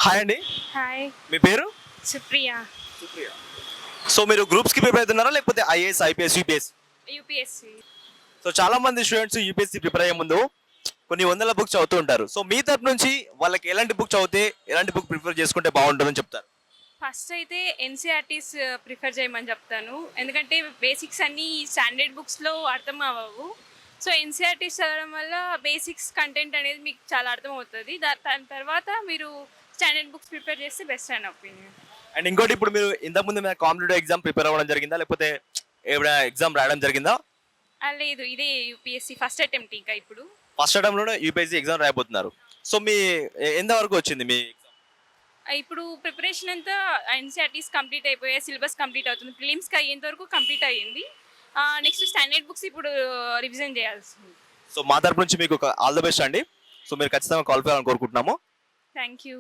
Hi అండి. Hi, మీ పేరు? Supriya. Supriya. So మీరు గ్రూప్స్కి ప్రిపేర్ అవుతున్నారా లేకపోతే IAS, IPS, UPS? UPSC. So చాలా మంది స్టూడెంట్స్ యూపీఎస్సీ ప్రిపేర్ అయ్యే ముందు కొన్ని వందల బుక్స్ చదువుతూ ఉంటారు. సో మీ తరపు నుంచి వాళ్ళకి ఎలాంటి బుక్ చదివితే ఎలాంటి బుక్ ప్రిఫర్ చేసుకుంటే బాగుంటుందని చెప్తారు? ఫస్ట్ అయితే ఎన్సీఆర్టీస్ ప్రిఫర్ చేయమని చెప్తాను, ఎందుకంటే బేసిక్స్ అన్నీ స్టాండర్డ్ బుక్స్లో అర్థం అవ్వవు. సో ఎన్సీఆర్టీస్ చదవడం వల్ల బేసిక్స్ కంటెంట్ అనేది మీకు చాలా అర్థం అవుతుంది. దాని తర్వాత మీరు స్టాండర్డ్ బుక్స్ ప్రిపేర్ చేస్తే బెస్ట్ అని ఒపీనియన్. అండ్ ఇంకోటి, ఇప్పుడు మీరు ఇంతకుముందు మీద కాంపిటేటివ్ ఎగ్జామ్ ప్రిపేర్ అవ్వడం జరిగిందా లేకపోతే ఏమైనా ఎగ్జామ్ రాయడం జరిగిందా? లేదు, ఇదే యూపీఎస్సి ఫస్ట్ అటెంప్ట్. ఇంకా ఇప్పుడు ఫస్ట్ అటెంప్ట్లోనే యూపీఎస్సీ ఎగ్జామ్ రాయబోతున్నారు. సో మీ ఎంత వరకు వచ్చింది మీ ఎగ్జామ్? ఇప్పుడు ప్రిపరేషన్ అంతా ఎన్సీఆర్టీస్ కంప్లీట్ అయిపోయాయి, సిలబస్ కంప్లీట్ అవుతుంది, ప్రిలిమ్స్కి అయ్యేంత వరకు కంప్లీట్ అయ్యింది. నెక్స్ట్ స్టాండర్డ్ బుక్స్ ఇప్పుడు రివిజన్ చేయాల్సింది. సో మా తరపు నుంచి మీకు ఆల్ ద బెస్ట్ అండి. సో మీరు ఖచ్చితంగా క్వాలిఫై అవ్వాలని కోరుకుంటున్నాము. Thank you.